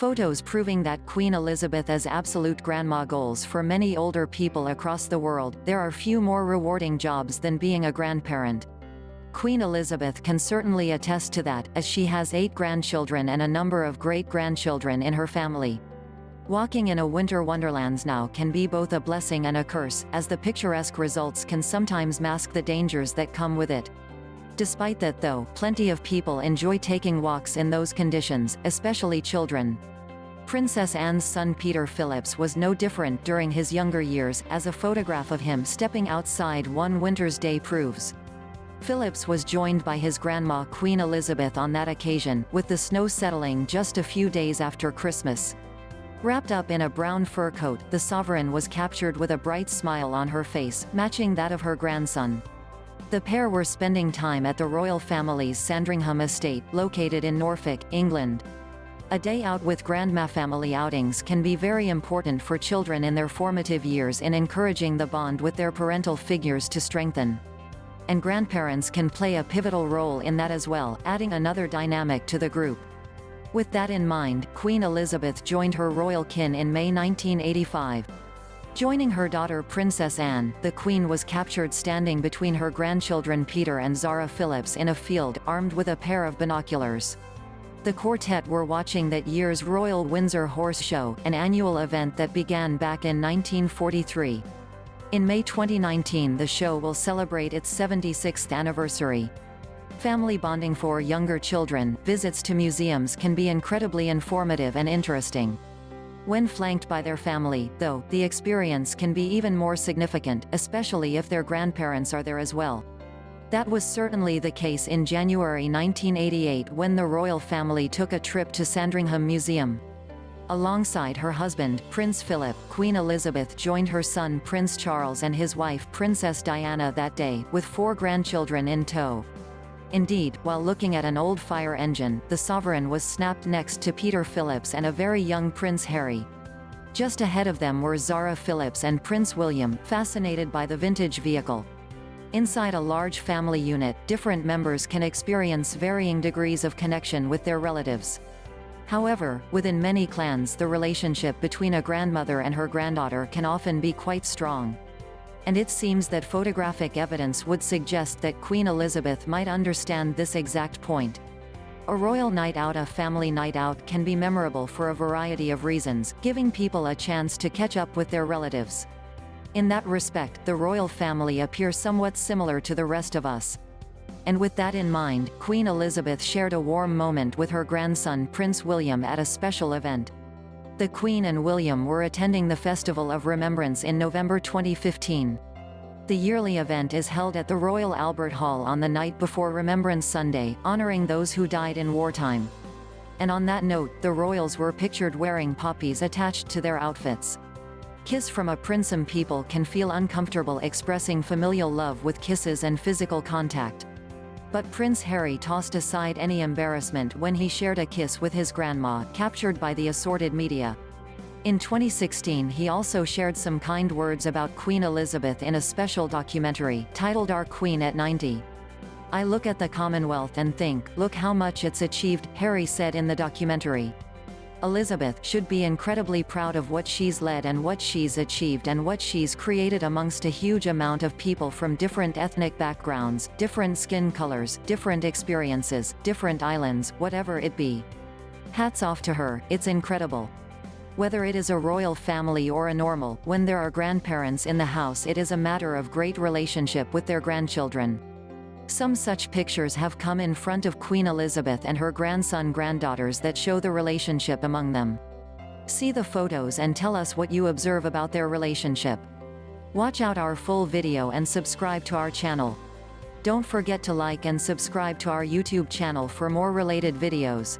Photos proving that Queen Elizabeth is absolute grandma goals for many older people across the world. There are few more rewarding jobs than being a grandparent. Queen Elizabeth can certainly attest to that, as she has 8 grandchildren and a number of great-grandchildren in her family. Walking in a winter wonderlands now can be both a blessing and a curse, as the picturesque results can sometimes mask the dangers that come with it. Despite that though, plenty of people enjoy taking walks in those conditions, especially children. Princess Anne's son Peter Phillips was no different during his younger years, as a photograph of him stepping outside one winter's day proves. Phillips was joined by his grandma Queen Elizabeth on that occasion, with the snow settling just a few days after Christmas. Wrapped up in a brown fur coat, the sovereign was captured with a bright smile on her face, matching that of her grandson. The pair were spending time at the royal family's Sandringham Estate, located in Norfolk, England. A day out with grandma family outings can be very important for children in their formative years in encouraging the bond with their parental figures to strengthen. And grandparents can play a pivotal role in that as well, adding another dynamic to the group. With that in mind, Queen Elizabeth joined her royal kin in May 1985. Joining her daughter Princess Anne, the Queen was captured standing between her grandchildren Peter and Zara Phillips in a field, armed with a pair of binoculars. The quartet were watching that year's Royal Windsor Horse Show, an annual event that began back in 1943. In May 2019, the show will celebrate its 76th anniversary. Family bonding for younger children, visits to museums can be incredibly informative and interesting. When flanked by their family, though, the experience can be even more significant, especially if their grandparents are there as well. That was certainly the case in January 1988 when the royal family took a trip to Sandringham Museum. Alongside her husband, Prince Philip, Queen Elizabeth joined her son Prince Charles and his wife Princess Diana that day, with 4 grandchildren in tow. Indeed, while looking at an old fire engine, the sovereign was snapped next to Peter Phillips and a very young Prince Harry. Just ahead of them were Zara Phillips and Prince William, fascinated by the vintage vehicle. Inside a large family unit, different members can experience varying degrees of connection with their relatives. However, within many clans, the relationship between a grandmother and her granddaughter can often be quite strong. And it seems that photographic evidence would suggest that Queen Elizabeth might understand this exact point. A royal night out, a family night out, can be memorable for a variety of reasons, giving people a chance to catch up with their relatives. In that respect, the royal family appear somewhat similar to the rest of us. And with that in mind, Queen Elizabeth shared a warm moment with her grandson Prince William at a special event. The Queen and William were attending the Festival of Remembrance in November 2015. The yearly event is held at the Royal Albert Hall on the night before Remembrance Sunday, honoring those who died in wartime. And on that note, the royals were pictured wearing poppies attached to their outfits. Kiss from a prince. Some people can feel uncomfortable expressing familial love with kisses and physical contact. But Prince Harry tossed aside any embarrassment when he shared a kiss with his grandma, captured by the assorted media. In 2016, he also shared some kind words about Queen Elizabeth in a special documentary, titled Our Queen at 90. "I look at the Commonwealth and think, look how much it's achieved," Harry said in the documentary. Elizabeth should be incredibly proud of what she's led and what she's achieved and what she's created amongst a huge amount of people from different ethnic backgrounds, different skin colors, different experiences, different islands, whatever it be. Hats off to her, it's incredible. Whether it is a royal family or a normal, when there are grandparents in the house, it is a matter of great relationship with their grandchildren. Some such pictures have come in front of Queen Elizabeth and her grandson-granddaughters that show the relationship among them. See the photos and tell us what you observe about their relationship. Watch out our full video and subscribe to our channel. Don't forget to like and subscribe to our YouTube channel for more related videos.